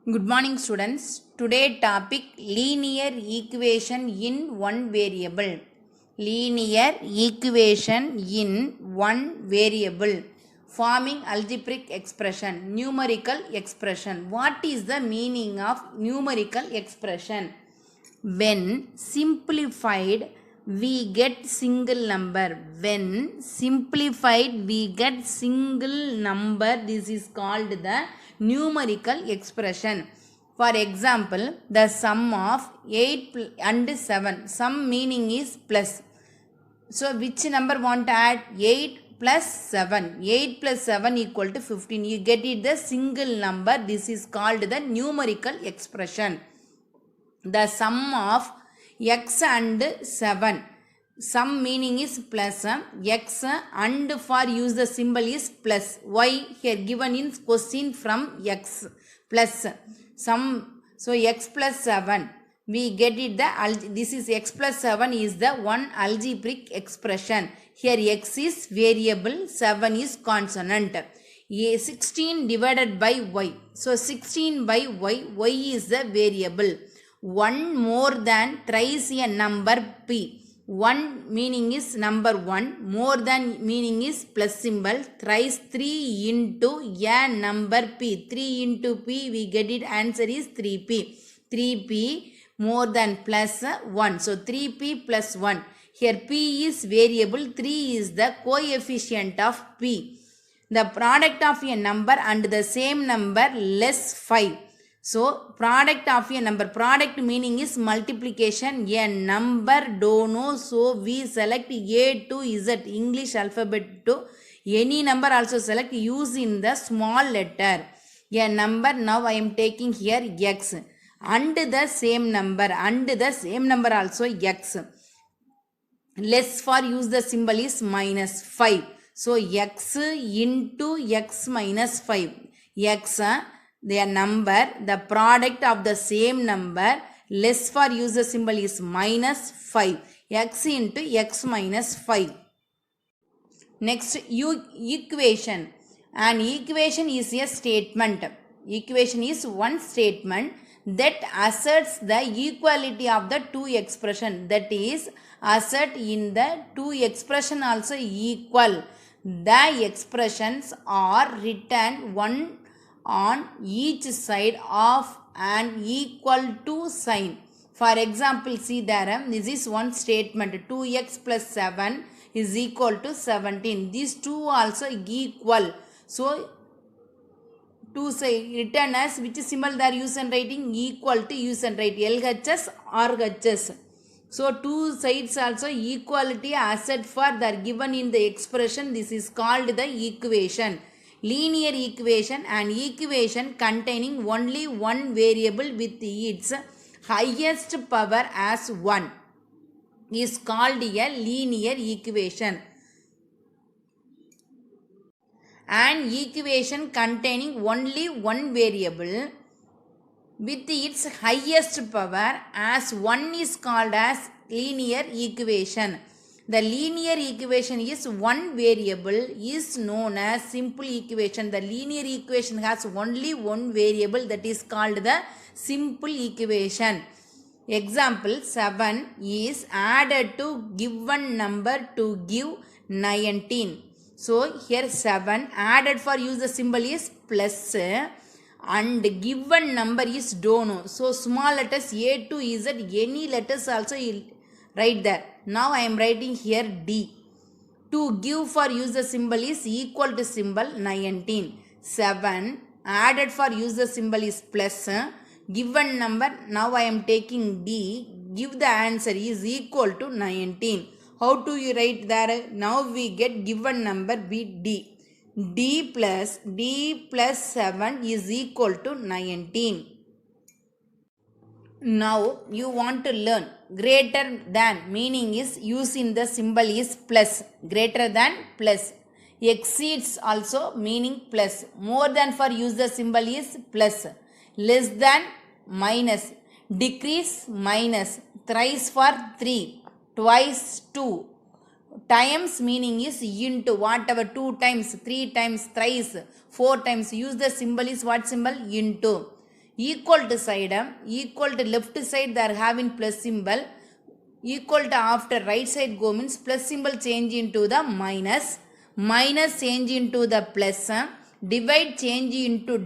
Good morning students. Today topic linear equation in one variable. Linear equation in one variable forming algebraic expression, numerical expression. What is the meaning of numerical expression? When simplified we get single number. When simplified we get single number. This is called the numerical expression. For example, the sum of 8 and 7. Sum meaning is plus. So which number want to add? 8 plus 7. 8 plus 7 equal to 15. You get it the single number. This is called the numerical expression. The sum of x and 7. Sum meaning is plus. X and for use the symbol is plus. Y here given in question from x plus. Sum. So x plus 7. We get it the this is x plus 7 is the one algebraic expression. Here x is variable, 7 is consonant. 16 divided by y. So 16 by y. Y is the variable. 1 more than thrice a number p. 1 meaning is number 1, more than meaning is plus symbol, thrice 3 into a number p. 3 into p we get it answer is 3p. 3p more than plus 1. So 3p plus 1. Here p is variable, 3 is the coefficient of p. The product of a number and the same number less 5. So product of a number, product meaning is multiplication, a number don't know, so we select A to Z, English alphabet to any number also select, use in the small letter. A number, now I am taking here x and the same number, and the same number also x. Less for use the symbol is minus 5. So x into x minus 5. X their number, the product of the same number, less for use the symbol is minus 5. X into x minus 5. Next, equation. An equation is a statement. Equation is one statement that asserts the equality of the two expression. That is, assert in the two expression also equal. The expressions are written one on each side of an equal to sign. For example, see there, this is one statement, 2x plus 7 is equal to 17. These two also equal. So two side written as which symbol they are use and writing? Equal to use and write LHS or HS. So two sides also equality assert for they are given in the expression. This is called the equation. Linear equation, an equation containing only one variable with its highest power as 1 is called a linear equation. An equation containing only one variable with its highest power as 1 is called as linear equation. The linear equation is one variable is known as simple equation. The linear equation has only one variable, that is called the simple equation. Example, 7 is added to given number to give 19. So here 7 added for use the symbol is plus and given number is don't know. So small letters A to Z, any letters also write there. Now I am writing here D. To give for use the symbol is equal to symbol 19. 7 added for use the symbol is plus. Given number, now I am taking D. Give the answer is equal to 19. How do you write there? Now we get given number be D. D plus 7 is equal to 19. Now you want to learn greater than, meaning is using the symbol is plus. Greater than plus. Exceeds also meaning plus. More than for use the symbol is plus. Less than minus. Decrease minus. Thrice for 3. Twice 2. Times meaning is into, whatever 2 times, 3 times, thrice, 4 times. Use the symbol is what symbol? Into. equal to side, equal to left side they are having plus symbol, equal to after right side go means plus symbol change into the minus, minus change into the plus, divide change into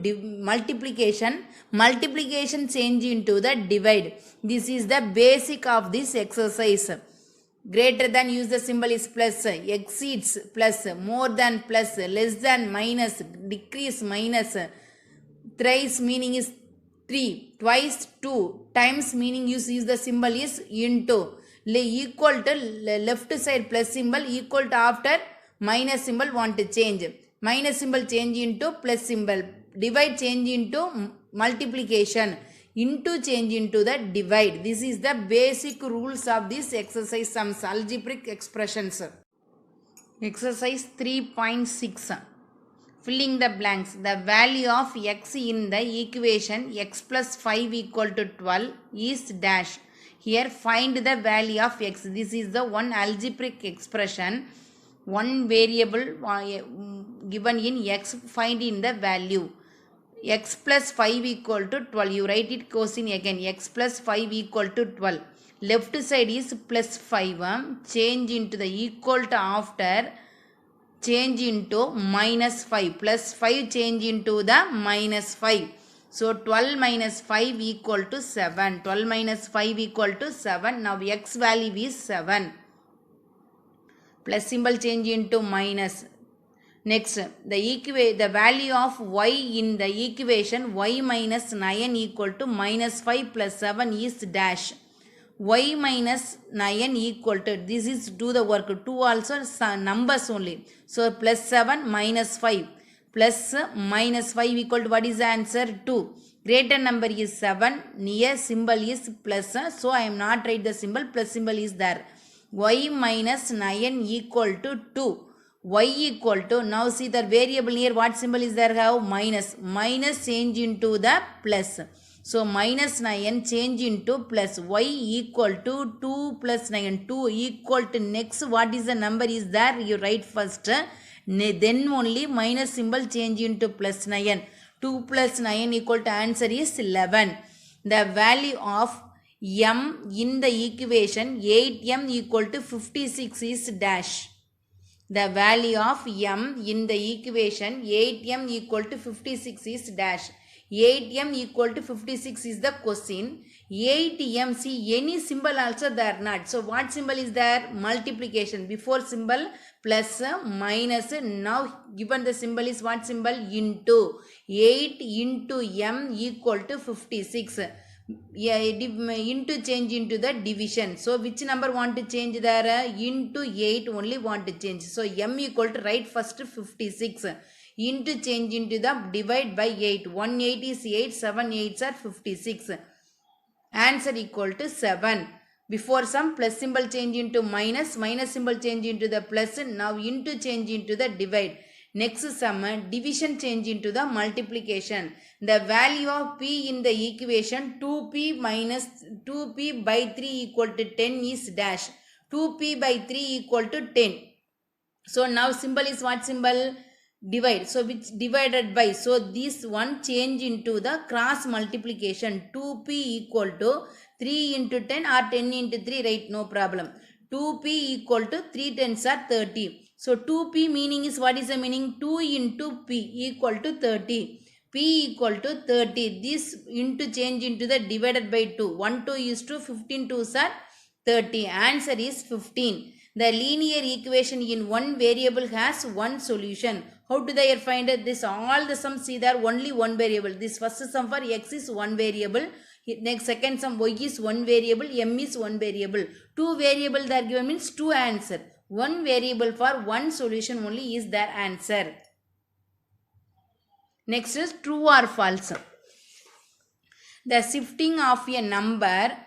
multiplication, multiplication change into the divide. This is the basic of this exercise. Greater than use the symbol is plus, exceeds plus, more than plus, less than minus, decrease minus, thrice meaning is 3, twice 2, times meaning use the symbol is into, equal to left side plus symbol, equal to after minus symbol want to change, minus symbol change into plus symbol, divide change into multiplication, into change into the divide. This is the basic rules of this exercise, some algebraic expressions. Exercise 3.6. Filling the blanks. The value of x in the equation x plus 5 equal to 12 is dash. Here find the value of x. This is the one algebraic expression. One variable given in x, find in the value. X plus 5 equal to 12. You write it question again. X plus 5 equal to 12. Left side is plus 5. Change into the equal to after. Change into minus 5. Plus 5 change into the minus 5. So 12 minus 5 equal to 7. 12 minus 5 equal to 7. Now x value is 7. Plus symbol change into minus. Next, the value of y in the equation y minus 9 equal to minus 5 plus 7 is dash. Y minus 9 equal to, this is do the work, 2 also numbers only. So plus 7 minus 5 plus minus 5 equal to what is the answer? 2. Greater number is 7, near symbol is plus, so I am not write the symbol, plus symbol is there. Y minus 9 equal to 2. Y equal to, now see the variable here, what symbol is there? Have minus, minus change into the plus. So minus 9 change into plus, y equal to 2 plus 9, 2 equal to next what is the number is there, you write first, then only minus symbol change into plus 9, 2 plus 9 equal to answer is 11. The value of m in the equation 8m equal to 56 is dash. The value of m in the equation 8m equal to 56 is dash. 8m equal to 56 is the question. 8m, see any symbol also there not. So what symbol is there? Multiplication. Before symbol plus minus. Now given the symbol is what symbol? Into. 8 into m equal to 56. Into change into the division. So which number want to change there? Into 8 only want to change. So m equal to write first 56. Into change into the divide by 8. 1 8 is 8, 7 8s are 56. Answer equal to 7. Before some plus symbol change into minus, minus symbol change into the plus, now into change into the divide. Next sum, division change into the multiplication. The value of p in the equation 2p minus 2p by 3 equal to 10 is dash. 2p by 3 equal to 10. So now symbol is what symbol? Divide. So which divided by. So this one change into the cross multiplication. 2p equal to 3 into 10 or 10 into 3, right? No problem. 2p equal to 3 tens are 30. So 2p meaning is, what is the meaning? 2 into p equal to 30. P equal to 30. This into change into the divided by 2. 1 2 is to 15 2s are 30. Answer is 15. The linear equation in one variable has one solution. How do they find it? This all the sums see there only one variable. This first sum for x is one variable. Next second sum y is one variable, m is one variable. Two variable that are given means two answer. One variable for one solution only is their answer. Next is true or false. The shifting of a number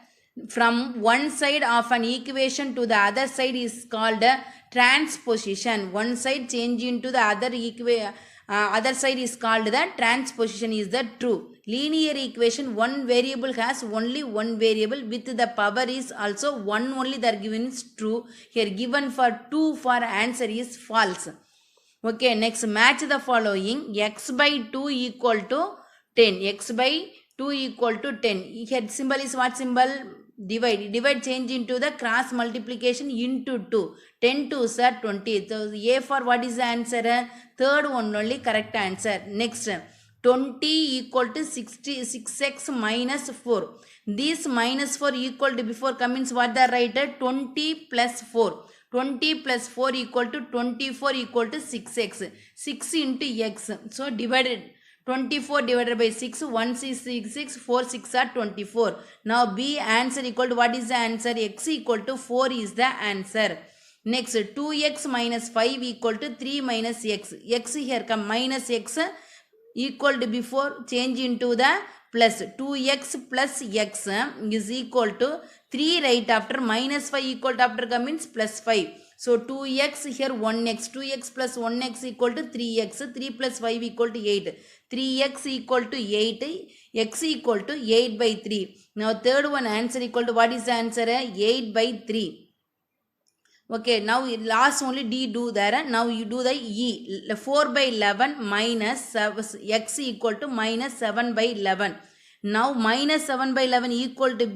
from one side of an equation to the other side is called transposition. One side change into the other side is called the transposition is the true. Linear equation, one variable has only one variable with the power is also one only, they are given is true. Here given for 2 for answer is false. Okay, next match the following. X by 2 equal to 10. X by 2 equal to 10. Here symbol is what symbol? Divide. Divide change into the cross multiplication into 2. 10 2s are 20. So A for what is the answer? Third one only correct answer. Next, 20 equal to 6x minus 4. This minus 4 equal to before comes what the writer? 20 plus 4. 20 plus 4 equal to 24 equal to 6x. 6 into x. So divided 24 divided by 6, 1 is 6, 4 6 are 24. Now B answer equal to what is the answer? X equal to 4 is the answer. Next, 2x minus 5 equal to 3 minus x. X here come minus x equal to before change into the plus. 2x plus x is equal to 3 right after minus 5 equal to after comes plus 5. So 2x here 1x. 2x plus 1x equal to 3x. 3 plus 5 equal to 8. 3x equal to 8. X equal to 8 by 3. Now third one answer equal to what is the answer? 8 by 3. Okay, now last only D do there. Now you do the E. 4 by 11 minus x equal to minus 7 by 11. Now minus 7 by 11 equal to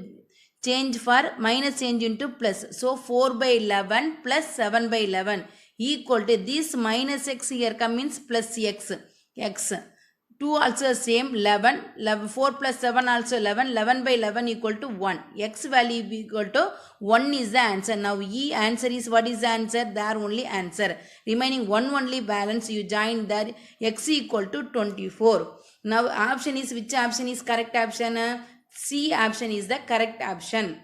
change for minus change into plus. So 4 by 11 plus 7 by 11 equal to this minus x here comes plus x. X. 2 also same 11, 4 plus 7 also 11, 11 by 11 equal to 1. X value equal to 1 is the answer. Now E answer is what is the answer? There only answer. Remaining 1 only balance you join that x equal to 24. Now option is which option is correct option? C option is the correct option.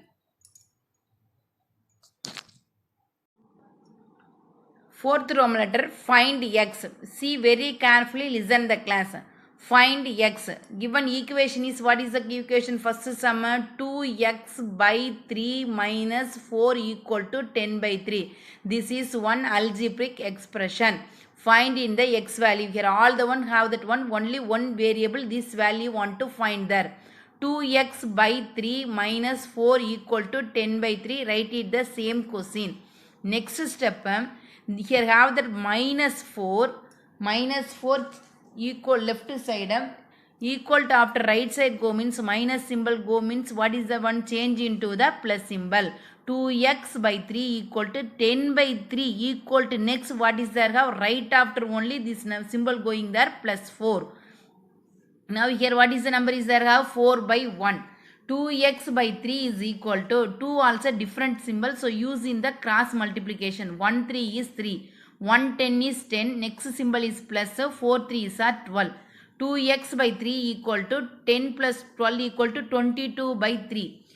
Fourth Roman letter, find x. See very carefully, listen the class. Find x. Given equation is what is the equation? First sum 2x by 3 minus 4 equal to 10 by 3. This is one algebraic expression. Find in the x value. Here all the one have that one, only one variable. This value want to find there. 2x by 3 minus 4 equal to 10 by 3. Write it the same question. Next step, here have that minus 4 equal left side equal to after right side go means minus symbol go means what is the one? Change into the plus symbol. 2x by 3 equal to 10 by 3 equal to next what is there? Have right after only this symbol going there plus 4. Now here what is the number is there? Have 4 by 1. 2x by 3 is equal to 2 also different symbol. So use in the cross multiplication. 1 3 is 3. 1 10 is 10. Next symbol is plus. 4 3 is 12. 2x by 3 equal to 10 plus 12 equal to 22 by 3.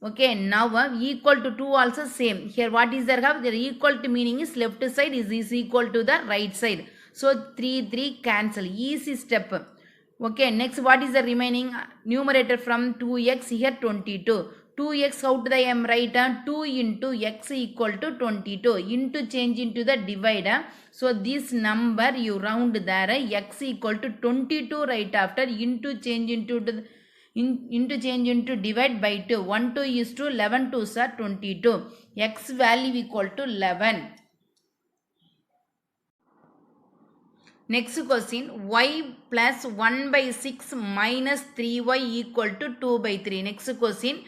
Okay, now equal to 2 also same. Here what is there? Have the equal to meaning is left side is equal to the right side. So 3 3 cancel. Easy step. Okay, next what is the remaining numerator from 2x? Here 22. 2x out the m right? 2 into x equal to 22. Into change into the divider. So this number you round there. X equal to 22 right after. Into change into the change into divide by 2. 1 2 is to 11 2s are 22. X value equal to 11. Next question, y plus 1 by 6 minus 3y equal to 2 by 3. Next question,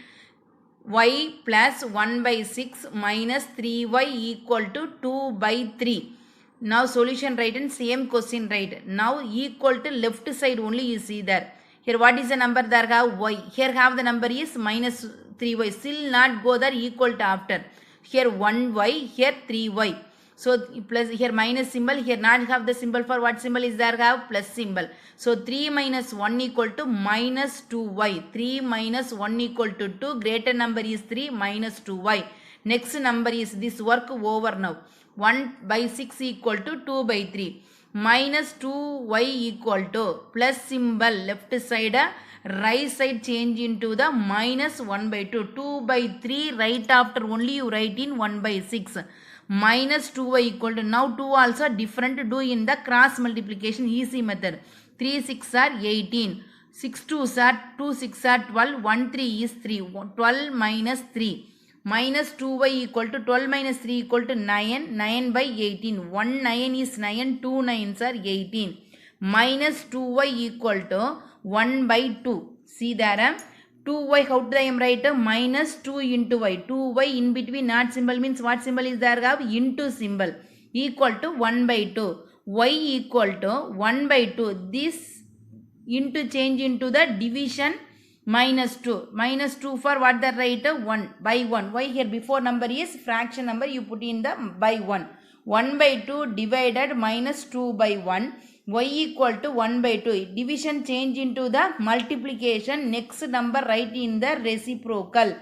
y plus 1 by 6 minus 3y equal to 2 by 3. Now solution write and same question write. Now equal to left side only you see there. Here what is the number there? Have y. Here have the number is minus 3y. Still not go there equal to after. Here 1y, here 3y. So plus here minus symbol, here not have the symbol for what symbol is there? Have plus symbol. So 3 minus 1 equal to minus 2y. 3 minus 1 equal to 2. Greater number is 3 minus 2y. Next number is this work over now. 1 by 6 equal to 2 by 3. Minus 2y equal to plus symbol left side, right side change into the minus 1 by 2. 2 by 3 right after only you write in 1 by 6. Minus 2y equal to, now 2 also different, do in the cross multiplication easy method. 3 6 are 18. 6 2s are 2 6 are 12. 1 3 is 3. 12 minus 3. Minus 2y equal to 12 minus 3 equal to 9. 9 by 18. 1 9 is 9. 2 9s are 18. Minus 2y equal to 1 by 2. See there, 2y, how do I am write? Minus 2 into y. 2y in between not symbol means what symbol is there? Have into symbol. Equal to 1 by 2. Y equal to 1 by 2. This into change into the division minus 2. Minus 2 for what the right? 1 by 1. Why here before number is fraction number, you put in the by 1. 1 by 2 divided minus 2 by 1. Y equal to 1 by 2. Division change into the multiplication. Next number write in the reciprocal.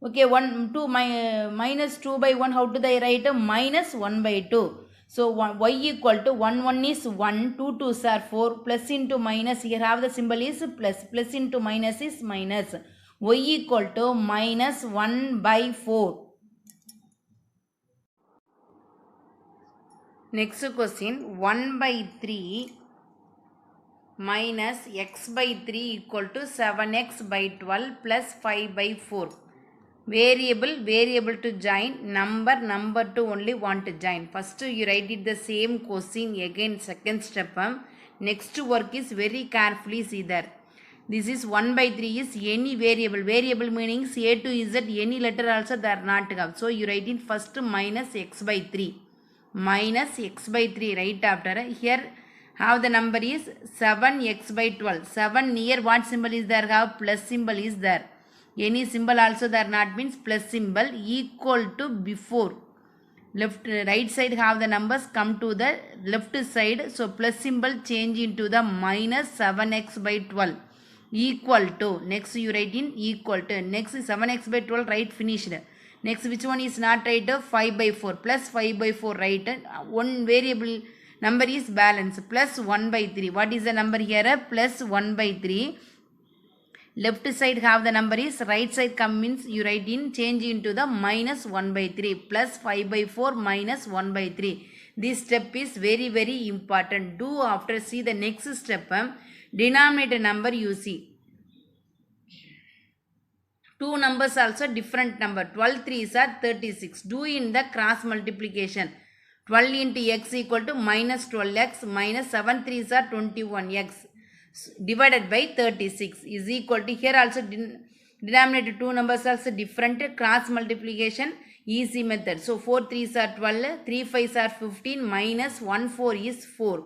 Okay, 1, 2, minus 2 by 1, how do they write? Minus 1 by 2. So, y equal to 1, 1 is 1, 2, 2s are 4, plus into minus, here have the symbol is plus, plus into minus is minus. Y equal to minus 1 by 4. Next question, 1 by 3 minus x by 3 equal to 7x by 12 plus 5 by 4. Variable to join, number to only want to join. First you write it the same question again, second step. Next work is very carefully see there. This is 1 by 3 is any variable. Variable meaning A to Z, any letter also they are not have. So you write in first minus x by 3. Minus x by 3 right after. Here have the number is 7x by 12. 7 near what symbol is there? Have plus symbol is there. Any symbol also there not means plus symbol equal to before. Left right side have the numbers come to the left side. So plus symbol change into the minus 7x by 12 equal to. Next you write in equal to. Next 7x by 12 right finished. Next which one is not right? 5 by 4 plus 5 by 4 right. One variable number is balance plus 1 by 3. What is the number here? Plus 1 by 3. Left side have the number is, right side come means you write in change into the minus 1 by 3 plus 5 by 4 minus 1 by 3. This step is very important. Do after see the next step. Denominator number you see. Two numbers also different number. 12 3s are 36. Do in the cross multiplication. 12 into x equal to minus 12x minus 7 3s are 21x. Divided by 36 is equal to, here also denominator two numbers also different, cross multiplication easy method. So 4 3s are 12, 3 5s are 15, minus 1 4 is 4.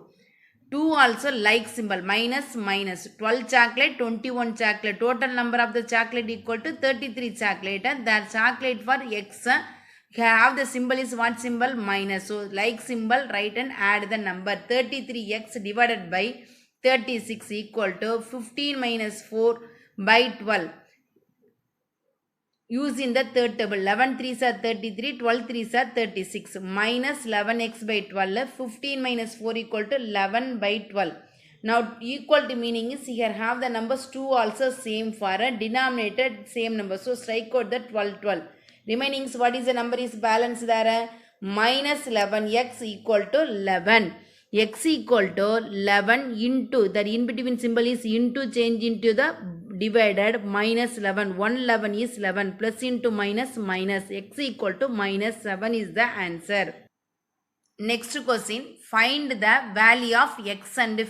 2 also like symbol, minus minus. 12 chocolate, 21 chocolate. Total number of the chocolate equal to 33 chocolate. And that chocolate for x have the symbol is what symbol? Minus. So like symbol write and add the number. 33x divided by 36 equal to 15 minus 4 by 12. Use in the third table. 11 3s are 33, 12 3s are 36. Minus 11x by 12. 15 minus 4 equal to 11 by 12. Now equal to meaning is here have the numbers 2 also same for a denominator same number. So strike out the 12 12. Remaining what is the number is balance there? Minus 11x equal to 11. X equal to 11 into, that in between symbol is into change into the divided minus 11. 1 11 is 11 plus into minus minus. X equal to minus 7 is the answer. Next question, find the value of x and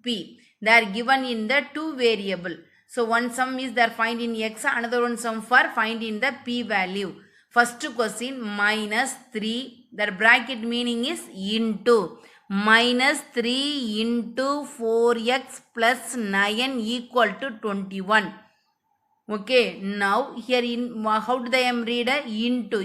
p. They are given in the two variable. So one sum is there find in x, another one sum for find in the p value. First question minus 3, that bracket meaning is into. Minus 3 into 4x plus 9 equal to 21. Okay, now here in how do I am read? Into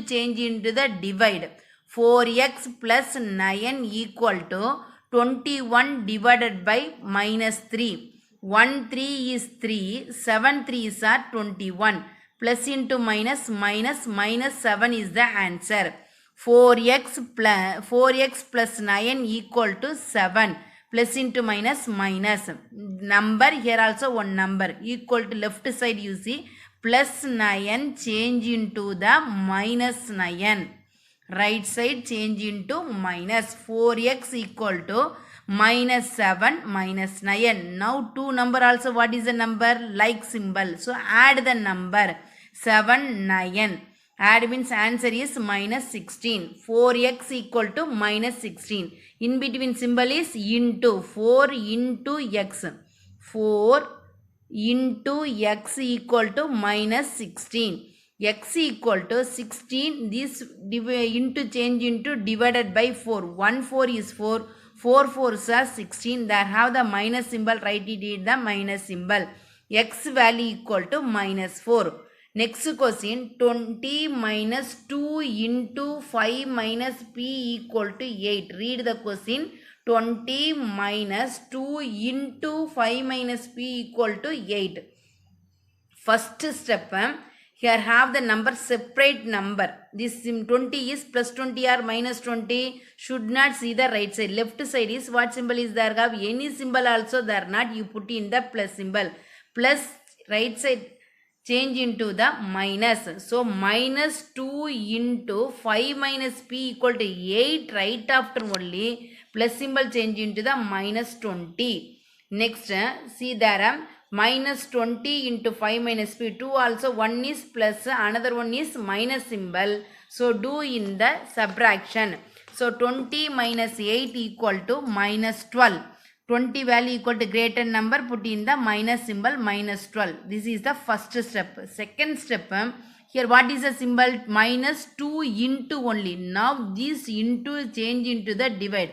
change into the divide. 4x plus 9 equal to 21 divided by minus 3. 1 3 is 3, 7 3s are 21. Plus into minus minus 7 is the answer. 4x plus 9 equal to 7 plus into minus minus. Number here also one number equal to left side you see plus 9 change into the minus 9. Right side change into minus. 4x equal to minus 7 minus 9. Now two number also what is the number? Like symbol. So add the number 7 9. Add means answer is minus 16. 4x equal to minus 16. In between symbol is into. 4 into x. 4 into x equal to minus 16. X equal to 16. This into change into divided by 4. 1 4 is 4. 4 4s are 16. There have the minus symbol. Write it in the minus symbol. X value equal to minus 4. Next question, 20 minus 2 into 5 minus p equal to 8. Read the question. 20 minus 2 into 5 minus p equal to 8. First step, here have the number separate number. This 20 is plus 20 or minus 20. Should not see the right side. Left side is what symbol is there? Have any symbol also there not. You put in the plus symbol. Plus right side change into the minus. So minus 2 into 5 minus p equal to 8. Right after only plus symbol change into the minus 20. Next, see there, minus 20 into 5 minus p. 2 also, one is plus, another one is minus symbol. So do in the subtraction. So 20 minus 8 equal to minus 12. 20 value equal to greater number, put in the minus symbol, minus 12. This is the first step. Second step, here what is the symbol? Minus 2 into only. Now this into change into the divide.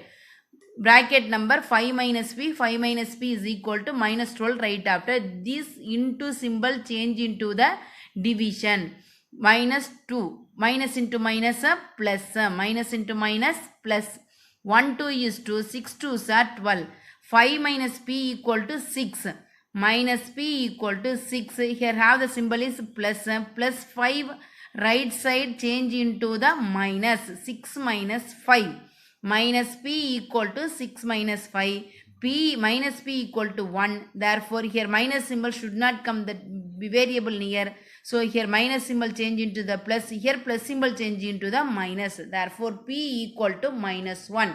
Bracket number 5 minus p is equal to minus 12 right after. This into symbol change into the division. Minus 2. Minus into minus, plus. Minus into minus, plus. 1 2 is 2. 6 2s are 12. 5 minus p equal to 6. Minus p equal to 6. Here have the symbol is plus. Plus 5. Right side change into the minus. 6 minus 5. Minus p equal to 6 minus 5. P minus p equal to 1. Therefore, here minus symbol should not come the variable near. So, here minus symbol change into the plus. Here plus symbol change into the minus. Therefore, p equal to minus 1.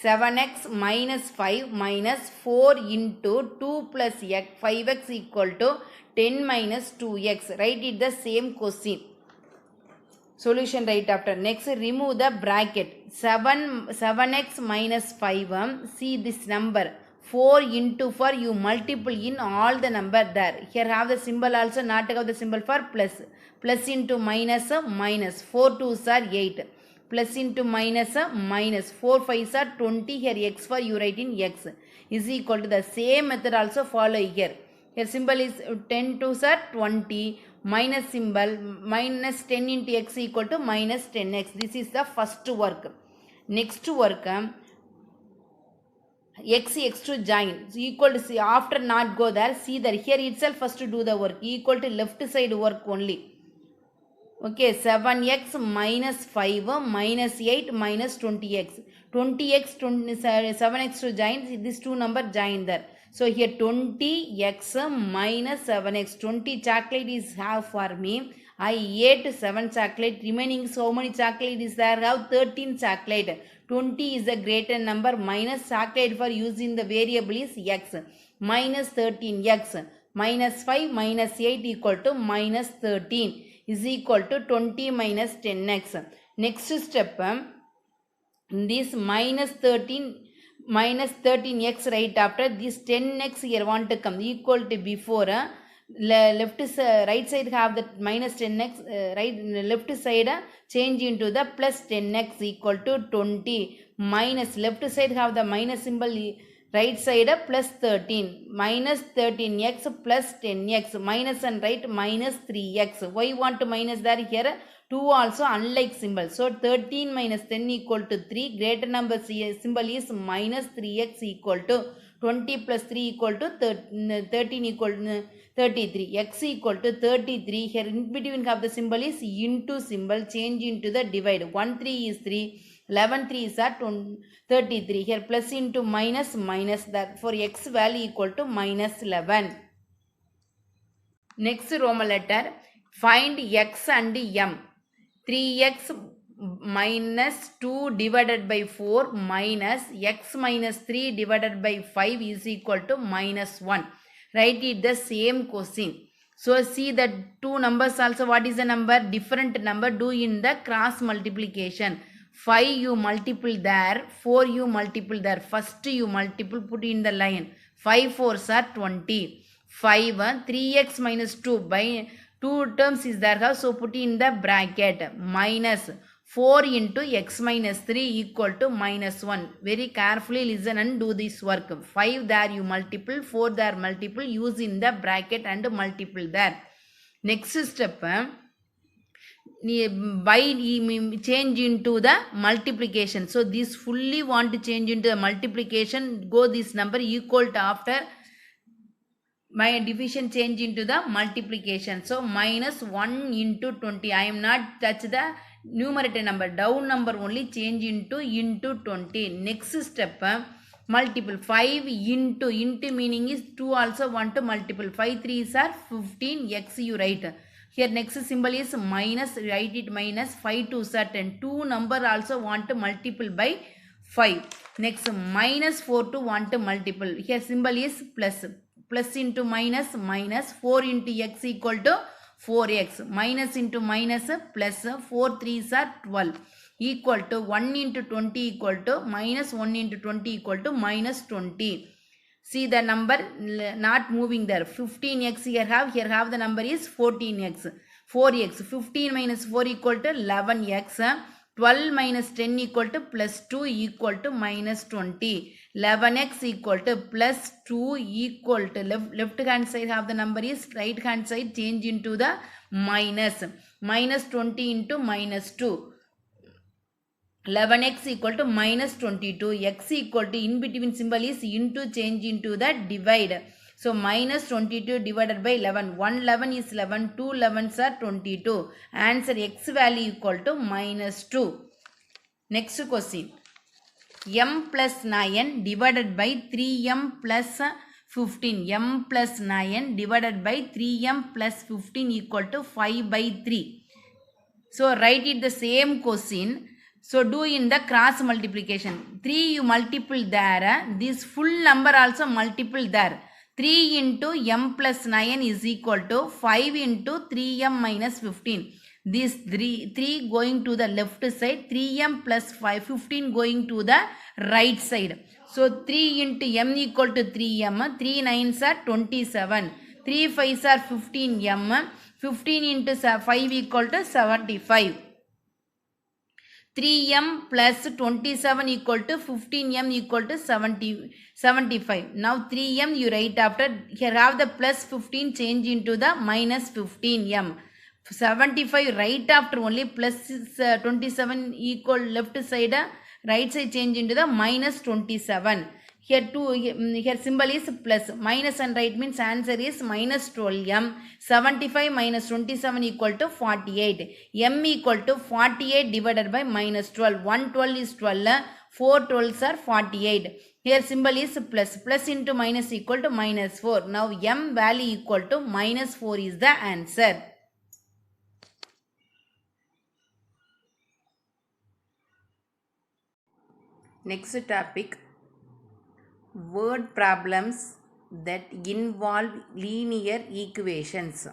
7x minus 5 minus 4 into 2 plus x, 5x equal to 10 minus 2x. Write it the same question. Solution right after. Next, remove the bracket. 7x minus 5. See this number. 4 into 4, you multiple in all the number there. Here have the symbol also, not have the symbol for plus. Plus into minus, minus. 4 2s are 8. Plus into minus, minus. 4 5s are 20. Here x for you write in x is equal to the same method also follow here. Here symbol is 10 2s are 20. Minus symbol, minus 10 into x equal to minus 10x. This is the first work. Next work, x to join. So equal to, see, after not go there, see that here itself first to do the work. Equal to left side work only. Okay, 7x minus 5 minus 8 minus 20x. 20x, 7x to join, this two number join there. So here 20x minus 7x. 20 chocolate is half for me. I ate 7 chocolate. Remaining so many chocolate is there. Have 13 chocolate. 20 is a greater number. Minus chocolate for using the variable is x. Minus 13x. Minus 5 minus 8 equal to minus 13 is equal to 20 minus 10x. Next step, this minus 13x right after this 10x here want to come equal to before left right side have the minus 10x right left side change into the plus 10x equal to 20 minus left side have the minus symbol right side plus 13 minus 13x plus 10x minus and right minus 3x. Why want to minus there? Here 2 also unlike symbol. So 13 minus 10 equal to 3. Greater number symbol is minus 3x equal to 20 plus 3 equal to 13 equal to 33. X equal to 33. Here in between have the symbol is into symbol change into the divide. 1 3 is 3. 11 3s are 33. Here plus into minus minus, that for x value equal to minus 11. Next Roman letter, find x and m. 3x minus 2 divided by 4 minus x minus 3 divided by 5 is equal to minus 1. Write it the same question. So see that two numbers also, what is the number? Different number, do in the cross multiplication. 5 you multiple there, 4 you multiple there. First you multiple, put in the line. 5 4s are 20. 5 3x minus 2 by 2 terms is there, so put in the bracket minus 4 into x minus 3 equal to minus 1. Very carefully listen and do this work. 5 there you multiple, 4 there multiple, use in the bracket and multiple there. Next step, by change into the multiplication. So this fully want to change into the multiplication, go this number equal to after my division change into the multiplication. So minus 1 into 20. I am not touch the numerator number, down number only change into 20. Next step, multiple 5 into meaning is 2 also want to multiple. 5 3s are 15, x you write. Here next symbol is minus, write it minus. 5 2s are 10. 2 number also want to multiple by 5. Next minus 4 to want to multiple. Here symbol is plus. Plus into minus, minus 4 into x equal to 4x. Minus into minus plus 4 3s are 12 equal to 1 into 20 equal to minus 1 into 20 equal to minus 20. See the number not moving there. 15x here have the number is 14x. 4x. 15 minus 4 equal to 11x. 12 minus 10 equal to plus 2 equal to minus 20. 11x equal to plus 2 equal to left hand side have the number is, right hand side change into the minus. Minus 20 into minus 2. 11x equal to minus 22. X equal to, in between symbol is into, change into the divide. So minus 22 divided by 11. 1 11 is 11. 2 11s are 22. Answer x value equal to minus 2. Next question. M plus 9 divided by 3m plus 15. M plus 9 divided by 3m plus 15 equal to 5 by 3. So write it the same question. So do in the cross multiplication. 3 you multiple there. This full number also multiple there. 3 into m plus 9 is equal to 5 into 3m minus 15. This 3 going to the left side, 3m plus 15 going to the right side. So 3 into m equal to 3m, 3 9s are 27, 3 5s are 15m, 15 into 5 equal to 75. 3m plus 27 equal to 15m equal to 75. Now 3m you write after, here have the plus 15 change into the minus 15m. 75 right after only plus 27 equal left side, right side change into the minus 27. Here here symbol is plus, minus and right means answer is minus 12m. 75 minus 27 equal to 48. M equal to 48 divided by minus 12. 1 12 is 12. 4 12s are 48. Here symbol is plus. Plus into minus equal to minus 4. Now m value equal to minus 4 is the answer. Next topic, word problems that involve linear equations.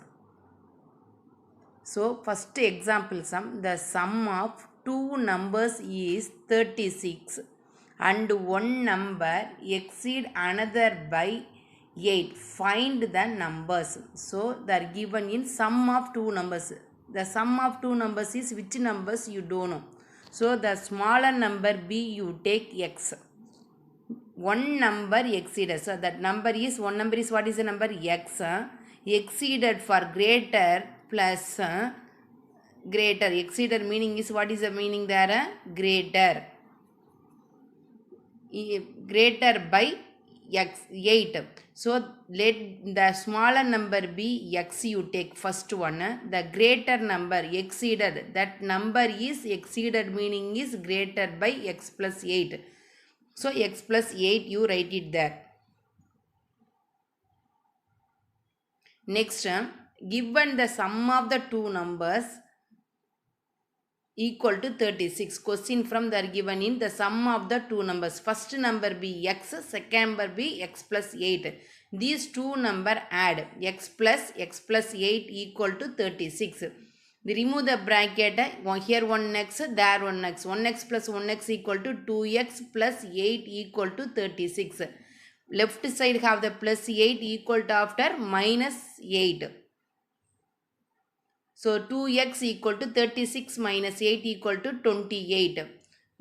So first example sum, the sum of two numbers is 36 and one number exceed another by 8. Find the numbers. So they are given in sum of two numbers. The sum of two numbers is which numbers you don't know. So the smaller number b you take x. One number exceeded. So that number is, one number is, what is the number? X. Exceeded for greater plus greater. Exceeded meaning is, what is the meaning there? Greater. Greater by x 8. So let the smaller number be x you take first one. The greater number exceeded, that number is exceeded meaning is greater by x plus 8. So x plus 8 you write it there. Next, given the sum of the two numbers equal to 36. Question from they are given in the sum of the two numbers. First number be x, second number be x plus 8. These two number add x plus 8 equal to 36. We remove the bracket, here 1x, there 1x. 1x plus 1x equal to 2x plus 8 equal to 36. Left side have the plus 8 equal to after minus 8. So 2x equal to 36 minus 8 equal to 28.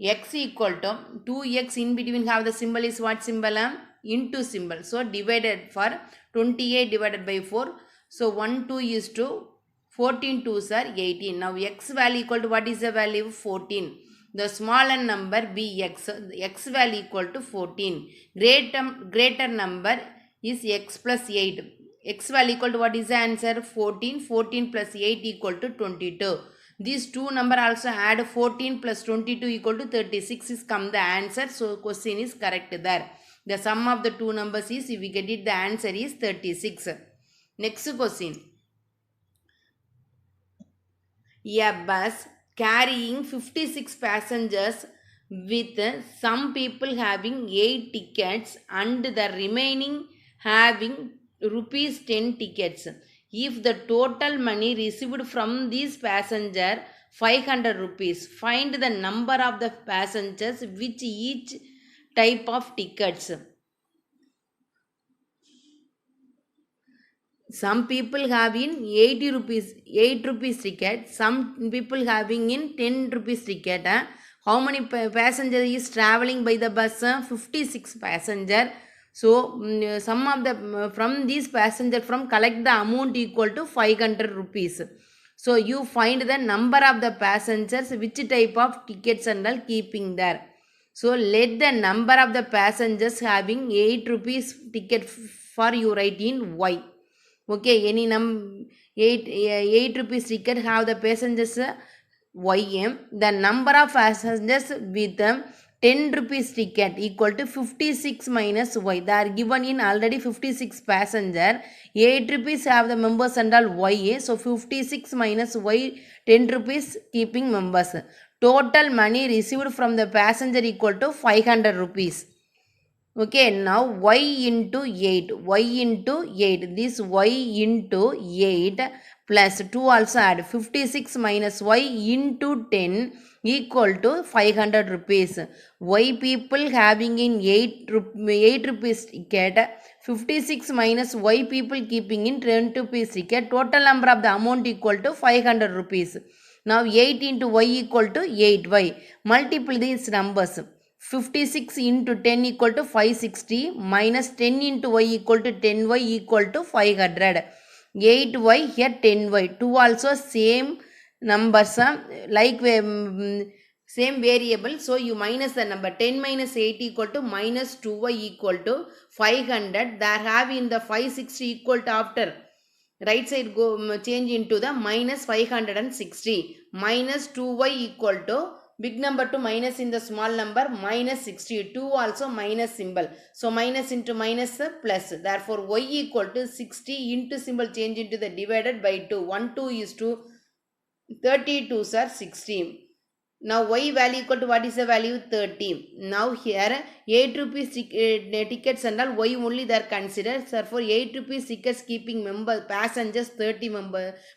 X equal to 2x in between have the symbol is what symbol? Into symbol. So divided for 28 divided by 4. So 1 2 is to 14 2s are 18. Now x value equal to what is the value? 14. The smaller number be x. X value equal to 14. Greater number is x plus 8. X value equal to what is the answer? 14. 14 plus 8 equal to 22. These two number also add 14 plus 22 equal to 36 is come the answer. So question is correct there. The sum of the two numbers is, if we get it, the answer is 36. Next question. A bus carrying 56 passengers with some people having 8 tickets and the remaining having rupees 10 tickets. If the total money received from these passenger 500 rupees, find the number of the passengers which each type of tickets. Some people have in 80 rupees, 8 rupees ticket. Some people having in 10 rupees ticket. How many passenger is traveling by the bus? 56 passenger. So some of the from these passenger from collect the amount equal to 500 rupees. So you find the number of the passengers, which type of tickets and all keeping there. So let the number of the passengers having 8 rupees ticket for you write in Y. Okay, any 8 rupees ticket have the passengers YM. The number of passengers with 10 rupees ticket equal to 56 minus Y. They are given in already 56 passenger. 8 rupees have the members and all Y. So 56 minus Y, 10 rupees keeping members. Total money received from the passenger equal to 500 rupees. Okay, now y into 8, y into 8, this y into 8 plus 2 also add 56 minus y into 10 equal to 500 rupees. Y people having in 8 rupees ticket, 56 minus y people keeping in 10 rupees ticket, total number of the amount equal to 500 rupees. Now 8 into y equal to 8y. Multiply these numbers. 56 into 10 equal to 560 minus 10 into y equal to 10y equal to 500. 8y here 10y. 2 also same numbers like same variable. So you minus the number. 10 minus 8 equal to minus 2y equal to 500. There have in the 560 equal to after. Right side go change into the minus 560. Minus 2y equal to big number to minus in the small number minus 62 also minus symbol. So minus into minus plus. Therefore y equal to 60 into symbol change into the divided by 2. 1 2 is to 32 are 16. Now y value equal to what is the value? 30. Now here 8 rupees tickets and all y only they are considered. Therefore 8 rupees tickets keeping member passengers 30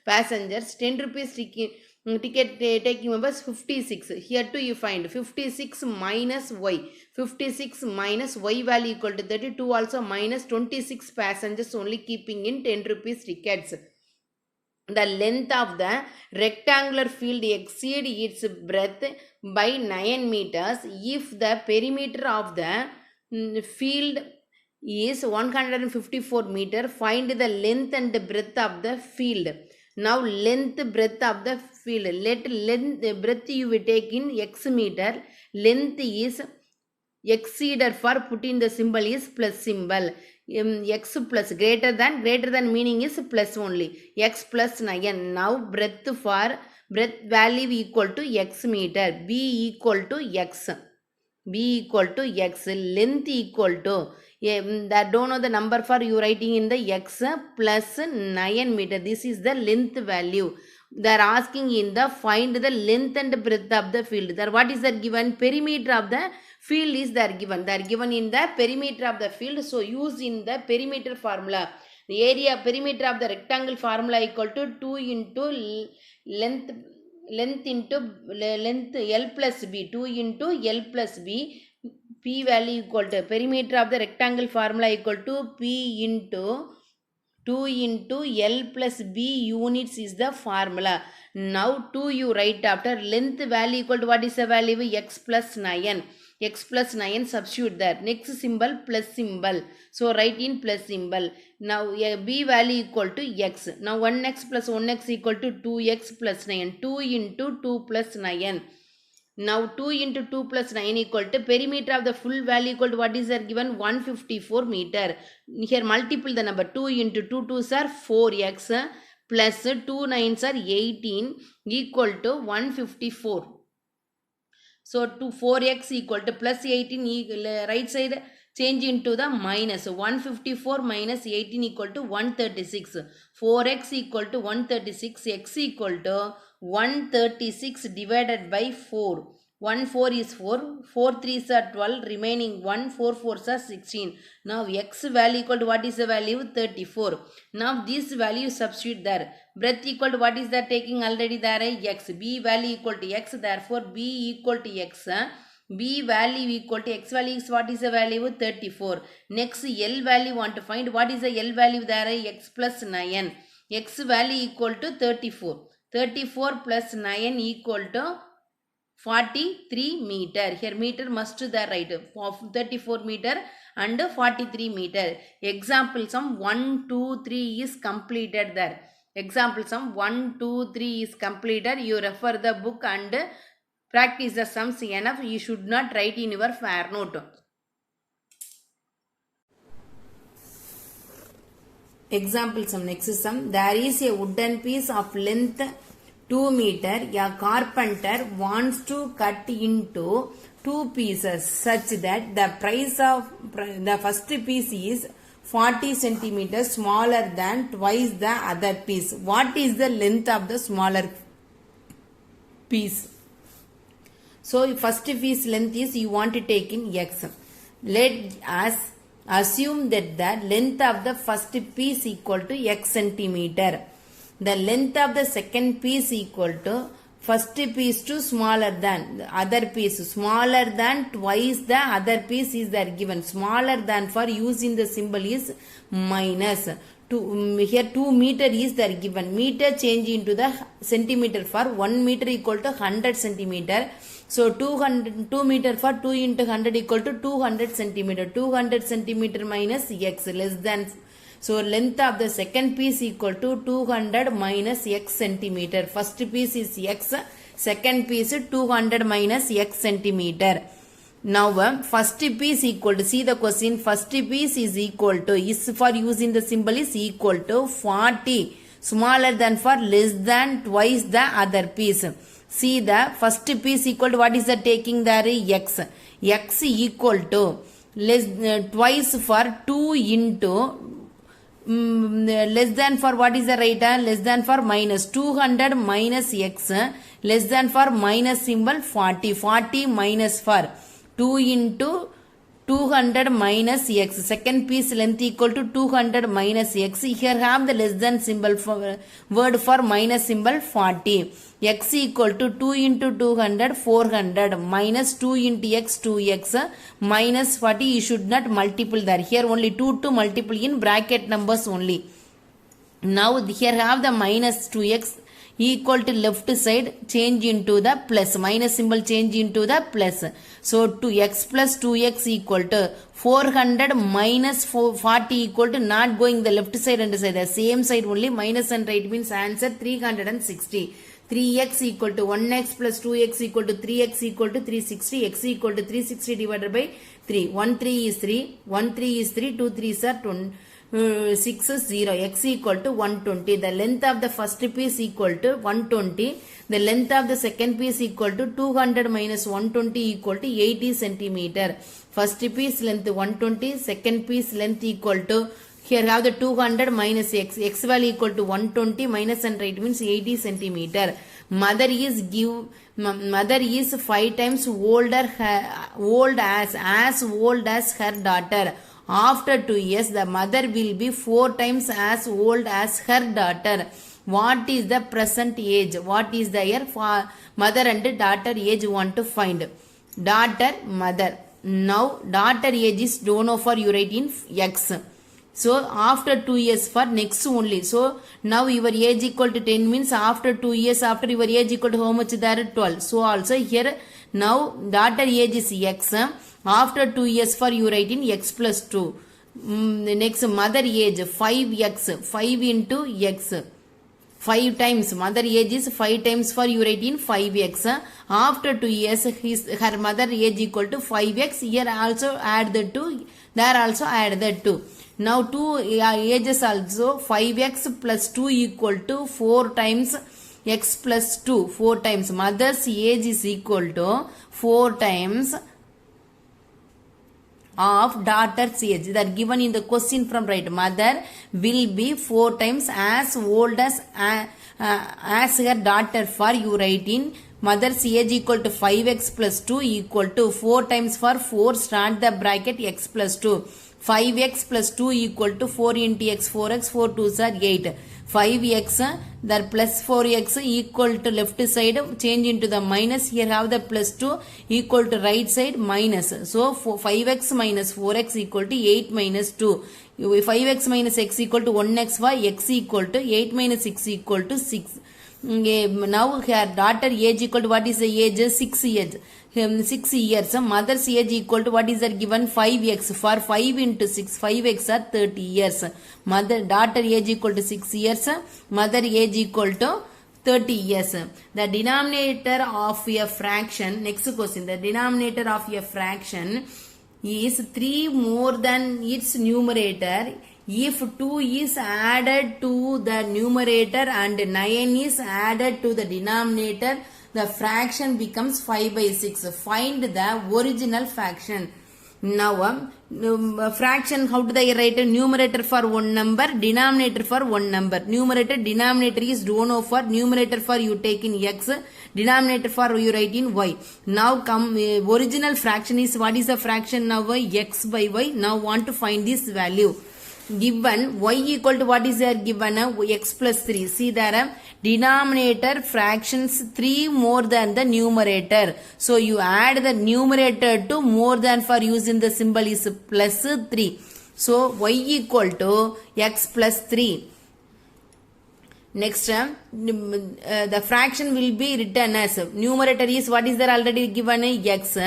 passengers. 10 rupees ticket taking members 56. Here too you find 56 minus y. 56 minus y value equal to 32 also minus 26 passengers only keeping in 10 rupees tickets. The length of the rectangular field exceed its breadth by 9 meters if the perimeter of the field is 154 meter. Find the length and the breadth of the field. Now length breadth of the field. Let length breadth you will take in x meter. Length is exceeder for putting the symbol is plus symbol. X plus greater than meaning is plus only. X plus 9. Now breadth for breadth value equal to x meter. B equal to x. B equal to x. Length equal to that don't know the number for you writing in the x plus 9 meter. This is the length value. They are asking in the find the length and breadth of the field. There what is that given? Perimeter of the field is there given. They are given in the perimeter of the field. So use in the perimeter formula. The area perimeter of the rectangle formula equal to 2 into length into length L plus B. 2 into L plus B. P value equal to perimeter of the rectangle formula equal to P into 2 into L plus B units is the formula. Now 2 you write after length value equal to what is the value? X plus 9. X plus 9 substitute that. Next symbol plus symbol. So write in plus symbol. Now B value equal to X. Now 1x plus 1x equal to 2x plus 9. 2 into 2 plus 9. Now 2 into 2 plus 9 equal to perimeter of the full value equal to what is there given? 154 meter. Here multiple the number. 2 into 2 2s are 4x plus 2 9s are 18 equal to 154. So to 4x equal to plus 18 right side change into the minus. 154 minus 18 equal to 136. 4x equal to 136. X equal to 136 divided by 4. 1 4 is 4. 4 3s are 12. Remaining 1 4 4s are 16. Now x value equal to what is the value? 34. Now this value substitute there. Breadth equal to what is that taking already there? X. B value equal to x. Therefore B equal to x. B value equal to x value is what is the value? 34. Next L value want to find. What is the L value there? X plus 9. X value equal to 34. 34 plus 9 equal to 43 meter. Here meter must there right. 34 meter and 43 meter. Example sum 1, 2, 3 is completed there. Example sum 1, 2, 3 is completed. You refer the book and practice the sums enough. You should not write in your fair note. Example sum, next sum. There is a wooden piece of length 2 meter. A carpenter wants to cut into 2 pieces such that the price of the first piece is 40 centimeters smaller than twice the other piece. What is the length of the smaller piece? So first piece length is you want to take in x. Let us assume that the length of the first piece equal to x centimeter. The length of the second piece equal to first piece to smaller than the other piece. Smaller than twice the other piece is there given. Smaller than for using the symbol is minus. Here 2 meter is there given. Meter change into the centimeter for 1 meter equal to 100 centimeter. So 2 meter for 2 into 100 equal to 200 centimeter. 200 centimeter minus x less than. So length of the second piece equal to 200 minus x centimeter. First piece is x. Second piece 200 minus x centimeter. Now first piece equal to, see the question, first piece is equal to, is for using the symbol is equal to 40. Smaller than for less than twice the other piece. See the first piece equal to what is the taking there? X. X equal to twice for 2 into less than for what is the right? Less than for minus 200 minus x less than for minus symbol 40. 40 minus for 2 into 200 minus x. Second piece length equal to 200 minus x. Here have the less than symbol for word for minus symbol 40. X equal to 2 into 200 400 minus 2 into x 2x minus 40. You should not multiple there. Here only 2 to multiple in bracket numbers only. Now here have the minus 2x equal to left side change into the plus. Minus symbol change into the plus. So 2x plus 2x equal to 400 minus 40 equal to not going the left side and side. The same side only minus and right means answer 360. 3x equal to 1x plus 2x equal to 3x equal to 360. X equal to 360 divided by 3. 1 3 is 3. 1 3 is 3. 2 3s are 6 is 0. X equal to 120. The length of the first piece equal to 120. The length of the second piece equal to 200 minus 120 equal to 80 centimeter. First piece length 120. Second piece length equal to, Here have the 200 minus x. X value equal to 120 minus 100 means 80 centimeter. Mother is 5 times old as old as her daughter. After 2 years, the mother will be 4 times as old as her daughter. What is the present age? What is the year? For mother and daughter age want to find. Daughter, mother. Now, daughter age is don't know for you write in x. So, after 2 years for next only. So, now your age equal to 10 means after 2 years after your age equal to how much there? 12. So, also here now daughter age is x. After 2 years for you write in x plus 2. The next mother age 5x. 5 into x. 5 times. Mother age is 5 times for you write in 5x. After 2 years her mother age equal to 5x. Here also add the 2. There also add the 2. Now 2 ages also 5x plus 2 equal to 4 times x plus 2. 4 times. Mother's age is equal to 4 times of daughter's age. That given in the question from right. Mother will be 4 times as old as her daughter. For you write in mother's age equal to 5x plus 2 equal to 4 times for 4 start the bracket x plus 2. 5x plus 2 equal to 4 into x, 4x, 4 2s are 8. 5x, that plus 4x equal to left side, change into the minus. Here have the plus 2 equal to right side minus. So, 5x minus 4x equal to 8 minus 2. 5x minus x equal to 1x for x equal to 8 minus 6 equal to 6. Now, her daughter age equal to what is the age? 6 years. 6 years. Mother's age equal to what is that given? 5x. For 5 into 6, 5x are 30 years. Daughter age equal to 6 years. Mother age equal to 30 years. The denominator of a fraction, next question, the denominator of a fraction is 3 more than its numerator if 2 is added to the numerator and 9 is added to the denominator. The fraction becomes 5 by 6. Find the original fraction. Now, fraction, how do they write? Numerator for one number, denominator for one number. Numerator, denominator is don't know for, numerator for you take in x, denominator for you write in y. Now, come original fraction is, what is the fraction now? X by y. Now, want to find this value. Given y equal to what is there given? X plus 3. See there, denominator fractions 3 more than the numerator. So you add the numerator to more than for using the symbol is plus 3. So y equal to x plus 3. Next, the fraction will be written as numerator is what is there already given? X.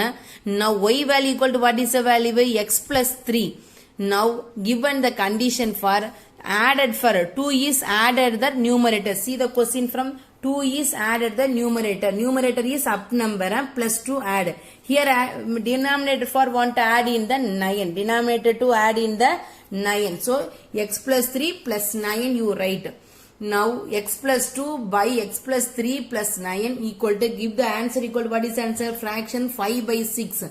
Now y value equal to what is the value? X plus 3. Now, given the condition for added for 2 is added the numerator. See the question from 2 is added the numerator. Numerator is up number plus 2 add. Here denominator for want to add in the 9. Denominator to add in the 9. So, x plus 3 plus 9 you write. Now, x plus 2 by x plus 3 plus 9 equal to, give the answer equal to what is the answer? Fraction 5 by 6.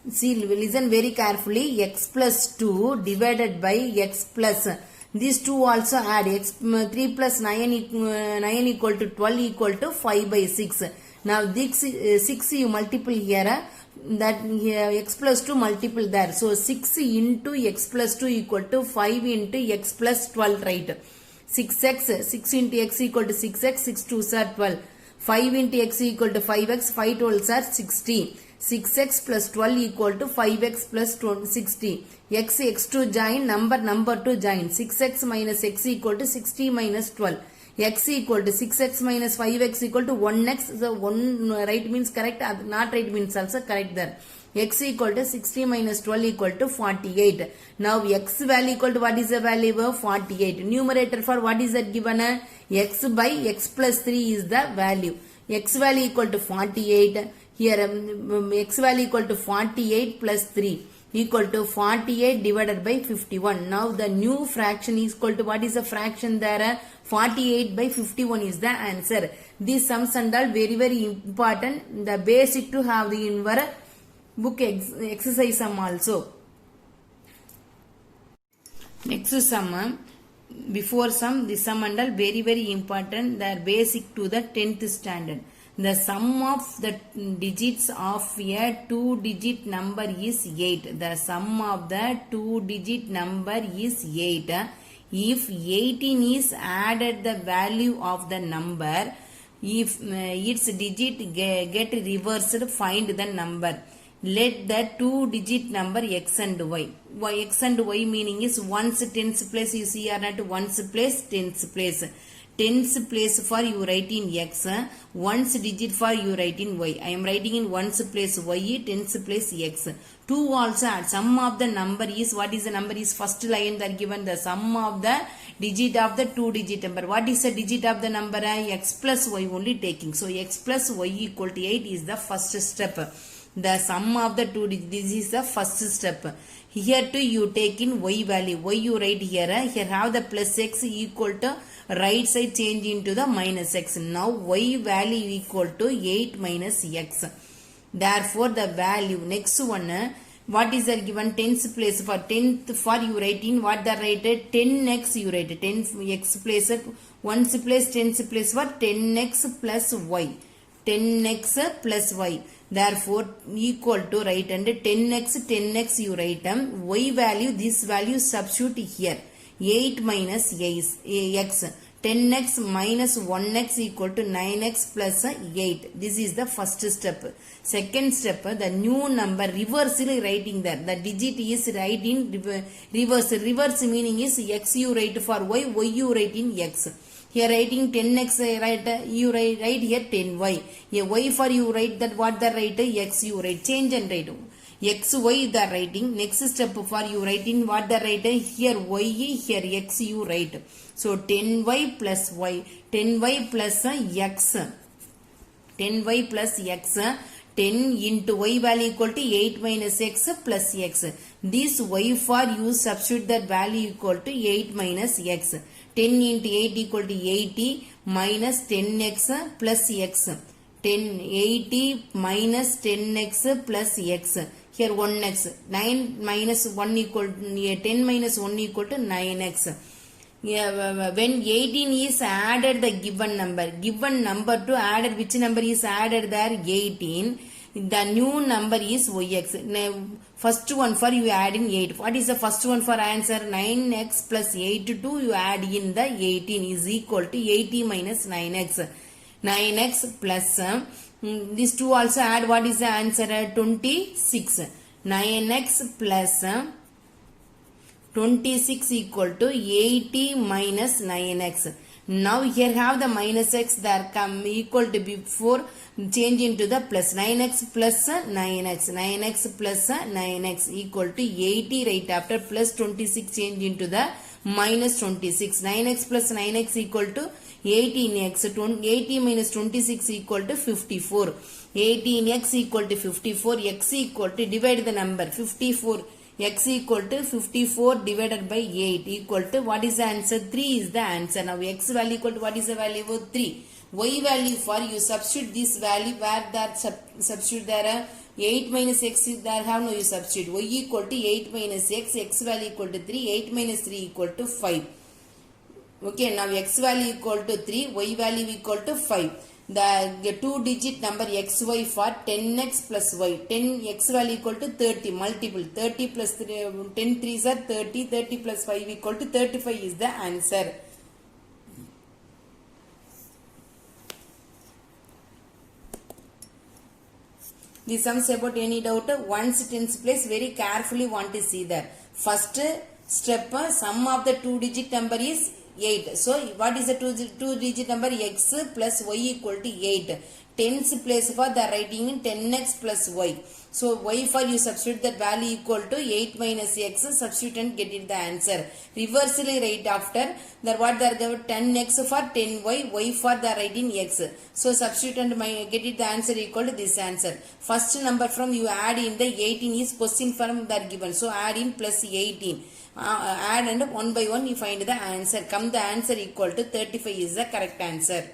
See, listen very carefully. X plus 2 divided by x plus. These two also add. X 3 plus 9 equal to 12 equal to 5 by 6. Now, this 6 you multiple here. That here x plus 2 multiple there. So, 6 into x plus 2 equal to 5 into x plus 12, right? 6x, 6 into x equal to 6x, 6 2s are 12. 5 into x equal to 5x, 5 12s are 60. 6x plus 12 equal to 5x plus 60. X to join, number to join. 6x minus x equal to 60 minus 12. X equal to 6x minus 5x equal to 1x. So 1 right means correct, not right means also correct there. X equal to 60 minus 12 equal to 48. Now x value equal to what is the value of 48. Numerator for what is that given? X by x plus 3 is the value. X value equal to 48. Here x value equal to 48 plus 3 equal to 48 divided by 51. Now the new fraction is equal to what is the fraction there? 48 by 51 is the answer. These sums and all very important. The basic to have the in your book exercise sum also. Next sum, before sum, the sum and all very important. They are basic to the 10th standard. The sum of the digits of a 2-digit number is 8. The sum of the 2-digit number is 8. If 18 is added the value of the number, if its digit get reversed, find the number. Let the 2-digit number x and y. X and y meaning is ones tens place, you see, are not ones place, tens place. Tens place for you write in x, ones digit for you write in y. I am writing in ones place y, tens place x. 2 also add. Sum of the number is, what is the number is first line that given the sum of the digit of the 2-digit number. What is the digit of the number? X plus y only taking. So x plus y equal to 8 is the first step. The sum of the 2 digits, this is the first step. Here too you take in y value. Y you write here. Here have the plus x equal to right side change into the minus x. Now y value equal to 8 minus x. Therefore the value, next one, what is the given tens place? For 10th for you write in what the rated 10x you write 10x place, ones place, tens place for 10x plus y. 10x plus y. Therefore equal to right and 10x you write y value, this value substitute here. 8 minus x. 10x minus 1x equal to 9x plus 8. This is the first step. Second step, the new number reversely writing there. The digit is right in reverse. Reverse meaning is x you write for y, y you write in x. Here writing 10x, right, you write here 10y. Here y for you write that what the write, x you write. Change and write. X, y the writing. Next step for you writing what the write, here y, here x you write. So 10y plus y. 10y plus x. 10y plus x. 10 into y value equal to 8 minus x plus x. This y for you substitute that value equal to 8 minus x. 10 into 8 equal to 80 minus 10x plus x. 80 minus 10x plus x. Here 1x. 9 minus 1 equal to 10 minus 1 equal to 9x. When 18 is added the given number to added, which number is added there? 18. The new number is yx. Now, first one for you add in 8. What is the first one for answer? 9x plus 82 you add in the 18 is equal to 80 minus 9x. 9x plus these two also add, what is the answer? 26. 9x plus 26 equal to 80 minus 9x. Now here have the minus x there come equal to before change into the plus 9x plus 9x. 9x plus 9x equal to 80 right after plus 26 change into the minus 26. 9x plus 9x equal to 18x. 80 minus 26 equal to 54. 18x equal to 54. X equal to divide the number 54. X equal to 54 divided by 8 equal to what is the answer? 3 is the answer. Now x value equal to what is the value of 3. Y value for you substitute this value where that substitute there 8 minus x there have no you substitute. Y equal to 8 minus x. X value equal to 3. 8 minus 3 equal to 5. Okay, now x value equal to 3. Y value equal to 5. The 2-digit number xy for 10x plus y. 10x value equal to 30. Multiple. 30 plus 3, 10 3s are 30. 30 plus 5 equal to 35 is the answer. The sums about any doubt? Ones tens place very carefully want to see that. First step, sum of the 2-digit number is 8. So what is the 2-digit number? X plus y equal to 8. Tens place for the writing in 10x plus y. So y for you substitute that value equal to 8 minus x. Substitute and get it the answer. Reversely write after that what they are given 10x for 10y. Y for the writing x. So substitute and get it the answer equal to this answer. First number from you add in the 18 is question from that given. So add in plus 18. Add and one by one you find the answer. Come the answer equal to 35 is the correct answer.